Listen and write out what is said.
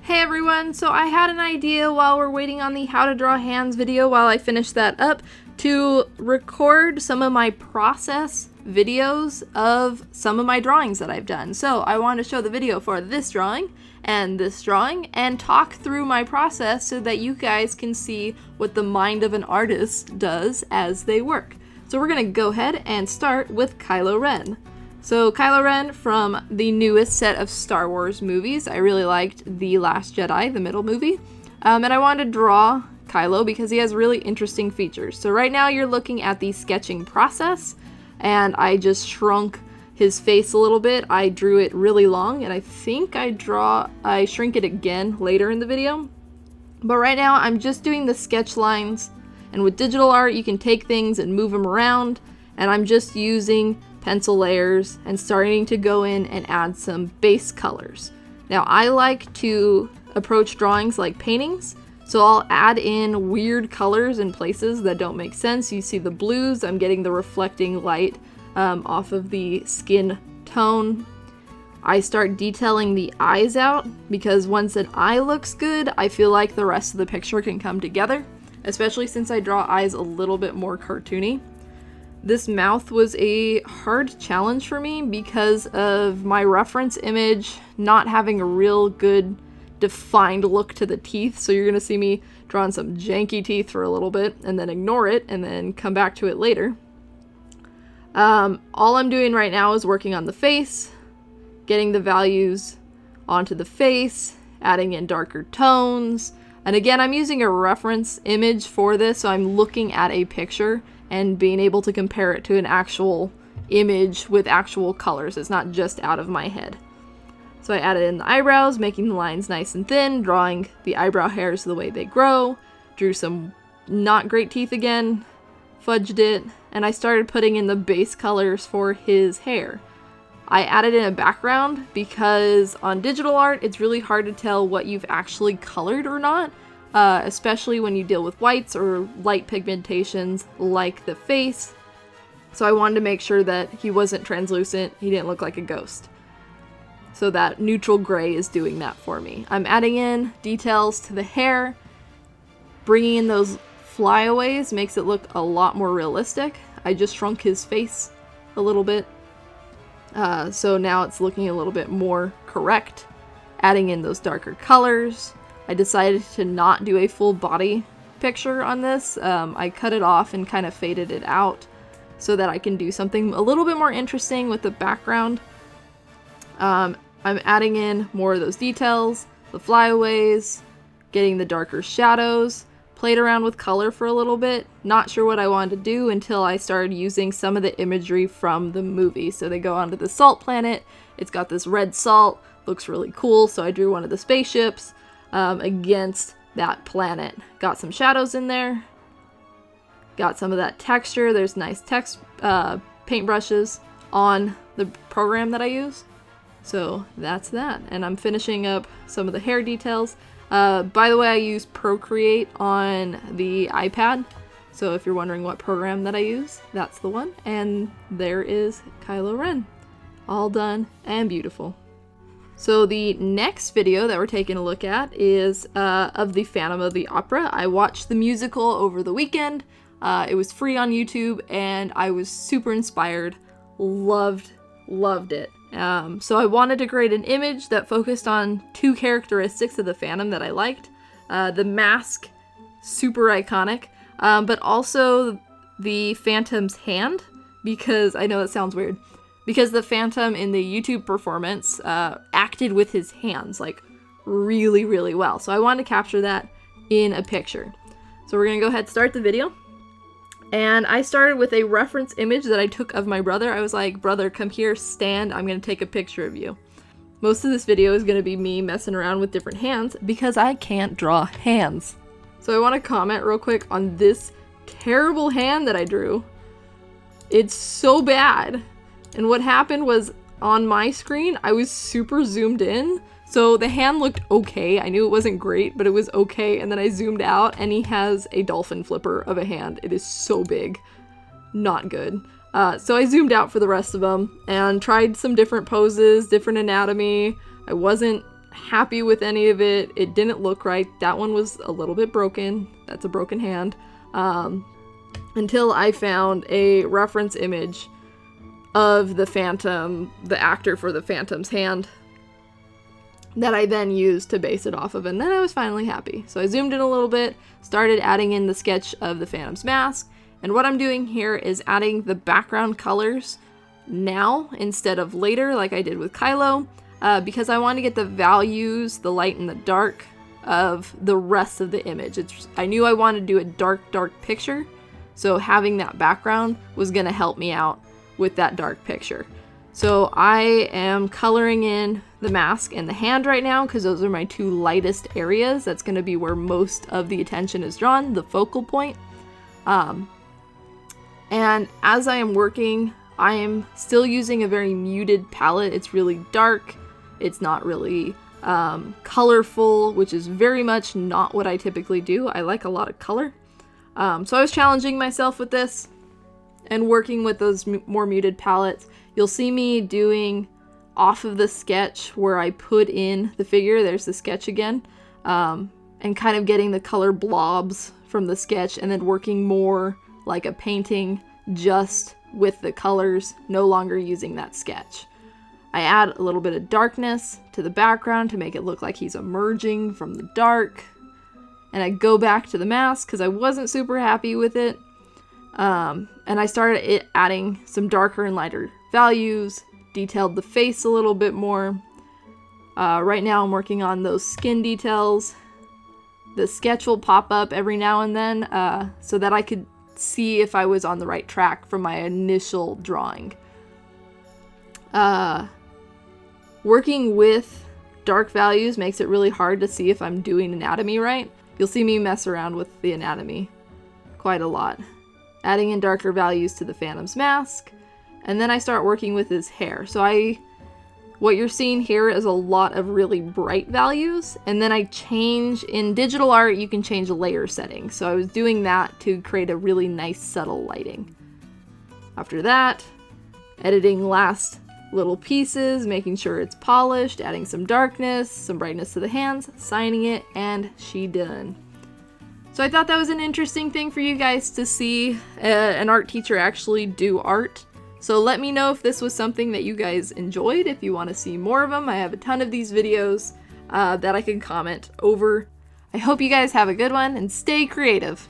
Hey everyone, so I had an idea while we're waiting on the how to draw hands video while I finish that up to record some of my process videos of some of my drawings that I've done. So I want to show the video for this drawing and talk through my process so that you guys can see what the mind of an artist does as they work. So we're going to go ahead and start with Kylo Ren. So Kylo Ren from the newest set of Star Wars movies. I really liked The Last Jedi, the middle movie. And I wanted to draw Kylo because he has really interesting features. So right now you're looking at the sketching process, and I just shrunk his face a little bit. I drew it really long, and I think I shrink it again later in the video. But right now I'm just doing the sketch lines, and with digital art you can take things and move them around, and I'm just using pencil layers and starting to go in and add some base colors. Now I like to approach drawings like paintings, so I'll add in weird colors in places that don't make sense. You see the blues, I'm getting the reflecting light off of the skin tone. I start detailing the eyes out because once an eye looks good, I feel like the rest of the picture can come together, especially since I draw eyes a little bit more cartoony. This mouth was a hard challenge for me because of my reference image not having a real good defined look to the teeth. So you're going to see me drawing some janky teeth for a little bit and then ignore it and then come back to it later. All I'm doing right now is working on the face, getting the values onto the face, adding in darker tones. And again, I'm using a reference image for this, so I'm looking at a picture and being able to compare it to an actual image with actual colors. It's not just out of my head. So I added in the eyebrows, making the lines nice and thin, drawing the eyebrow hairs the way they grow, drew some not great teeth again, fudged it, and I started putting in the base colors for his hair. I added in a background because on digital art, it's really hard to tell what you've actually colored or not. Especially when you deal with whites or light pigmentations like the face. So I wanted to make sure that he wasn't translucent, he didn't look like a ghost. So that neutral gray is doing that for me. I'm adding in details to the hair. Bringing in those flyaways makes it look a lot more realistic. I just shrunk his face a little bit. So now it's looking a little bit more correct. Adding in those darker colors. I decided to not do a full body picture on this. I cut it off and kind of faded it out so that I can do something a little bit more interesting with the background. I'm adding in more of those details, the flyaways, getting the darker shadows, played around with color for a little bit. Not sure what I wanted to do until I started using some of the imagery from the movie. So they go onto the salt planet. It's got this red salt, looks really cool. So I drew one of the spaceships against that planet. Got some shadows in there. Got some of that texture. There's nice text paintbrushes on the program that I use. So that's that. And I'm finishing up some of the hair details. By the way, I use Procreate on the iPad. So if you're wondering what program that I use, that's the one. And there is Kylo Ren. All done and beautiful. So the next video that we're taking a look at is of the Phantom of the Opera. I watched the musical over the weekend. It was free on YouTube and I was super inspired. Loved it. So I wanted to create an image that focused on two characteristics of the Phantom that I liked. The mask, super iconic, but also the Phantom's hand, because I know that sounds weird. Because the Phantom in the YouTube performance acted with his hands, like, really, really well. So I wanted to capture that in a picture. So we're going to go ahead and start the video. And I started with a reference image that I took of my brother. I was like, brother, come here, stand, I'm going to take a picture of you. Most of this video is going to be me messing around with different hands because I can't draw hands. So I want to comment real quick on this terrible hand that I drew. It's so bad. And what happened was, on my screen, I was super zoomed in, so the hand looked okay. I knew it wasn't great, but it was okay, and then I zoomed out, and he has a dolphin flipper of a hand. It is so big. Not good. So I zoomed out for the rest of them, and tried some different poses, different anatomy. I wasn't happy with any of it. It didn't look right. That one was a little bit broken. That's a broken hand. Until I found a reference image of the Phantom, the actor for the Phantom's hand, that I then used to base it off of, and then I was finally happy. So I zoomed in a little bit, started adding in the sketch of the Phantom's mask, and what I'm doing here is adding the background colors now instead of later like I did with Kylo, because I want to get the values, the light and the dark, of the rest of the image. I knew I wanted to do a dark picture, so having that background was going to help me out with that dark picture. So I am coloring in the mask and the hand right now because those are my two lightest areas. That's going to be where most of the attention is drawn, the focal point. And as I am working, I am still using a very muted palette. It's really dark. It's not really colorful, which is very much not what I typically do. I like a lot of color. So I was challenging myself with this and working with those more muted palettes. You'll see me doing off of the sketch where I put in the figure, there's the sketch again, and kind of getting the color blobs from the sketch and then working more like a painting just with the colors, no longer using that sketch. I add a little bit of darkness to the background to make it look like he's emerging from the dark. And I go back to the mask because I wasn't super happy with it. And I started adding some darker and lighter values, detailed the face a little bit more. Right now I'm working on those skin details. The sketch will pop up every now and then so that I could see if I was on the right track from my initial drawing. Working with dark values makes it really hard to see if I'm doing anatomy right. You'll see me mess around with the anatomy quite a lot. Adding in darker values to the Phantom's mask, and then I start working with his hair. So what you're seeing here is a lot of really bright values, and then I change, in digital art you can change layer settings. So I was doing that to create a really nice subtle lighting. After that, editing last little pieces, making sure it's polished, adding some darkness, some brightness to the hands, signing it, and she done. So I thought that was an interesting thing for you guys to see an art teacher actually do art. So let me know if this was something that you guys enjoyed, if you want to see more of them. I have a ton of these videos that I can comment over. I hope you guys have a good one and stay creative.